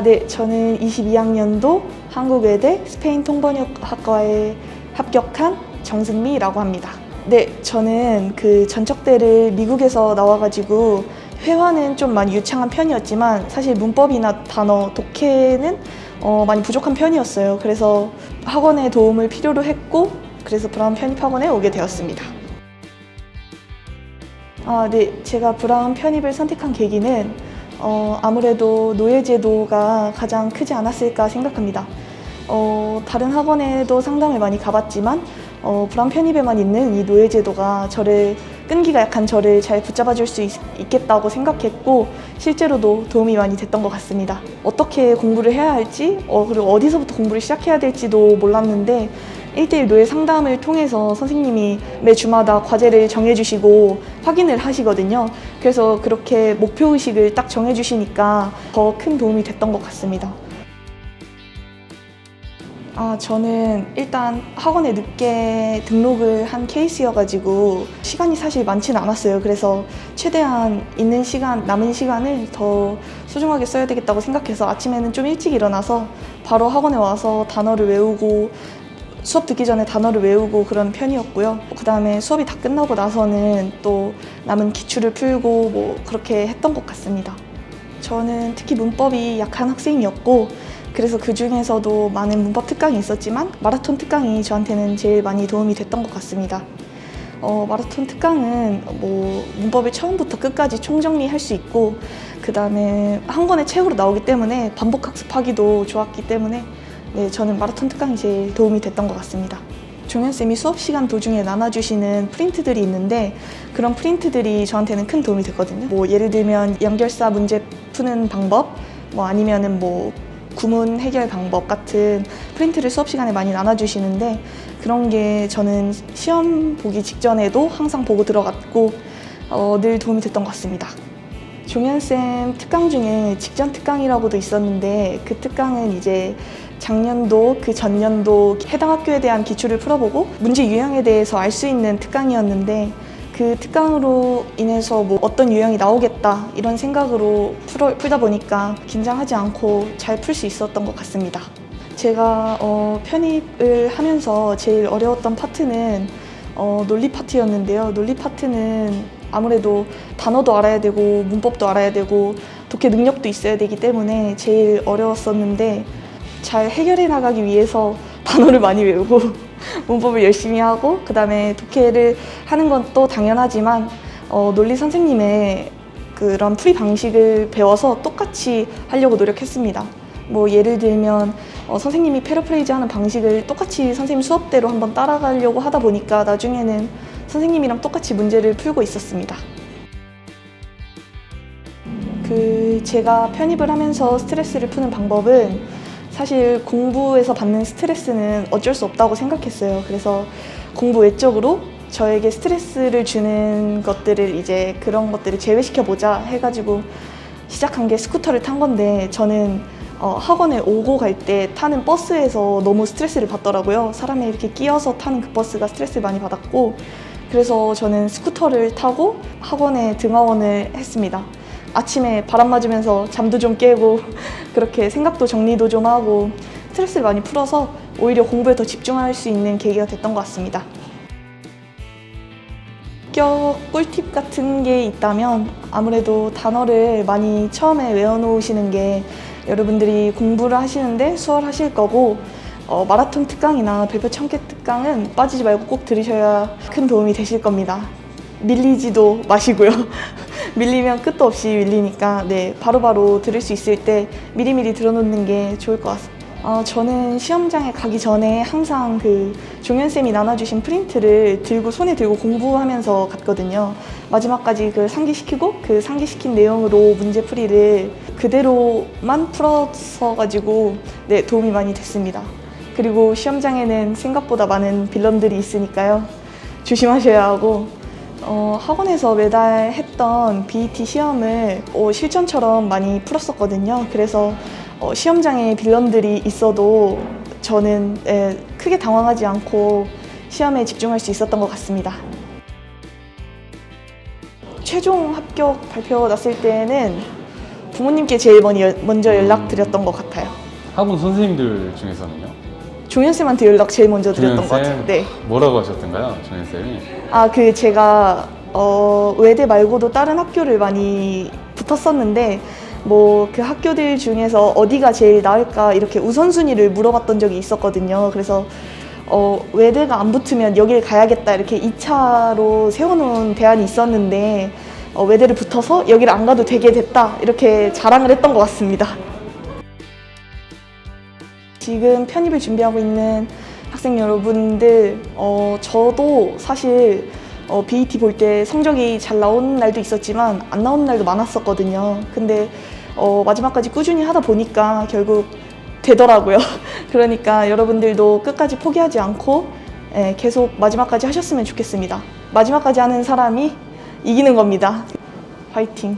네. 저는 22학년도 한국외대 스페인 통번역학과에 합격한 정승미라고 합니다. 네, 저는 그 전적대를 미국에서 나와가지고 회화는 좀 많이 유창한 편이었지만 사실 문법이나 단어, 독해는 많이 부족한 편이었어요. 그래서 학원의 도움을 필요로 했고 그래서 브라운 편입학원에 오게 되었습니다. 네. 제가 브라운 편입을 선택한 계기는 아무래도 노예제도가 가장 크지 않았을까 생각합니다. 다른 학원에도 상담을 많이 가봤지만 브라운 편입에만 있는 이 노예제도가 끈기가 약한 저를 잘 붙잡아 줄 수 있겠다고 생각했고 실제로도 도움이 많이 됐던 것 같습니다. 어떻게 공부를 해야 할지 그리고 어디서부터 공부를 시작해야 될지도 몰랐는데 1대1 노예 상담을 통해서 선생님이 매 주마다 과제를 정해주시고 확인을 하시거든요. 그래서 그렇게 목표의식을 딱 정해주시니까 더 큰 도움이 됐던 것 같습니다. 저는 일단 학원에 늦게 등록을 한 케이스여가지고 시간이 사실 많지는 않았어요. 그래서 최대한 남은 시간을 더 소중하게 써야 되겠다고 생각해서 아침에는 좀 일찍 일어나서 바로 학원에 와서 단어를 외우고 수업 듣기 전에 단어를 외우고 그런 편이었고요. 그 다음에 수업이 다 끝나고 나서는 또 남은 기출을 풀고 그렇게 했던 것 같습니다. 저는 특히 문법이 약한 학생이었고 그래서 그 중에서도 많은 문법 특강이 있었지만 마라톤 특강이 저한테는 제일 많이 도움이 됐던 것 같습니다. 마라톤 특강은 문법을 처음부터 끝까지 총정리할 수 있고 그 다음에 한 권의 책으로 나오기 때문에 반복 학습하기도 좋았기 때문에 네, 저는 마라톤 특강이 제일 도움이 됐던 것 같습니다. 종현쌤이 수업 시간 도중에 나눠주시는 프린트들이 있는데 그런 프린트들이 저한테는 큰 도움이 됐거든요. 예를 들면 연결사 문제 푸는 방법, 아니면은 구문 해결 방법 같은 프린트를 수업 시간에 많이 나눠주시는데 그런 게 저는 시험 보기 직전에도 항상 보고 들어갔고 늘 도움이 됐던 것 같습니다. 종현쌤 특강 중에 직전 특강이라고도 있었는데 그 특강은 이제 작년도, 그 전년도 해당 학교에 대한 기출을 풀어보고 문제 유형에 대해서 알 수 있는 특강이었는데 그 특강으로 인해서 어떤 유형이 나오겠다 이런 생각으로 풀다 보니까 긴장하지 않고 잘 풀 수 있었던 것 같습니다. 제가 편입을 하면서 제일 어려웠던 파트는 논리 파트였는데요. 논리 파트는 아무래도 단어도 알아야 되고 문법도 알아야 되고 독해 능력도 있어야 되기 때문에 제일 어려웠었는데 잘 해결해 나가기 위해서 단어를 많이 외우고 문법을 열심히 하고 그 다음에 독해를 하는 건 또 당연하지만 논리 선생님의 그런 풀이 방식을 배워서 똑같이 하려고 노력했습니다. 예를 들면 선생님이 패러프레이즈 하는 방식을 똑같이 선생님 수업대로 한번 따라가려고 하다 보니까 나중에는 선생님이랑 똑같이 문제를 풀고 있었습니다. 제가 편입을 하면서 스트레스를 푸는 방법은 사실 공부에서 받는 스트레스는 어쩔 수 없다고 생각했어요. 그래서 공부 외적으로 저에게 스트레스를 주는 것들을 그런 것들을 제외시켜보자 해가지고 시작한 게 스쿠터를 탄 건데 저는 학원에 오고 갈 때 타는 버스에서 너무 스트레스를 받더라고요. 사람이 이렇게 끼어서 타는 그 버스가 스트레스를 많이 받았고 그래서 저는 스쿠터를 타고 학원에 등하원을 했습니다. 아침에 바람 맞으면서 잠도 좀 깨고 그렇게 생각도 정리도 좀 하고 스트레스를 많이 풀어서 오히려 공부에 더 집중할 수 있는 계기가 됐던 것 같습니다. 합격 꿀팁 같은 게 있다면 아무래도 단어를 많이 처음에 외워놓으시는 게 여러분들이 공부를 하시는데 수월하실 거고 마라톤 특강이나 별표 1000개 특강은 빠지지 말고 꼭 들으셔야 큰 도움이 되실 겁니다. 밀리지도 마시고요. 밀리면 끝도 없이 밀리니까 바로바로 들을 수 있을 때 미리미리 들어놓는 게 좋을 것 같습니다. 저는 시험장에 가기 전에 항상 종현쌤이 나눠주신 프린트를 손에 들고 공부하면서 갔거든요. 마지막까지 상기시키고 그 상기시킨 내용으로 문제풀이를 그대로만 풀었어가지고 도움이 많이 됐습니다. 그리고 시험장에는 생각보다 많은 빌런들이 있으니까요. 조심하셔야 하고 학원에서 매달 했던 BET 시험을 실전처럼 많이 풀었었거든요. 그래서 시험장에 빌런들이 있어도 저는 크게 당황하지 않고 시험에 집중할 수 있었던 것 같습니다. 최종 합격 발표 났을 때는 부모님께 제일 먼저 연락드렸던 것 같아요. 학원 선생님들 중에서는요? 종현쌤한테 연락 제일 먼저 드렸던 것 종현 쌤? 같아요. 네. 뭐라고 하셨던가요, 종현 쌤이? 제가 외대 말고도 다른 학교를 많이 붙었었는데 그 학교들 중에서 어디가 제일 나을까 이렇게 우선순위를 물어봤던 적이 있었거든요. 그래서 외대가 안 붙으면 여길 가야겠다 이렇게 2차로 세워놓은 대안이 있었는데 외대를 붙어서 여기를 안 가도 되게 됐다 이렇게 자랑을 했던 것 같습니다. 지금 편입을 준비하고 있는 학생 여러분들, 저도 사실 BET 볼 때 성적이 잘 나온 날도 있었지만 안 나오는 날도 많았었거든요. 근데 마지막까지 꾸준히 하다 보니까 결국 되더라고요. 그러니까 여러분들도 끝까지 포기하지 않고 계속 마지막까지 하셨으면 좋겠습니다. 마지막까지 하는 사람이 이기는 겁니다. 화이팅!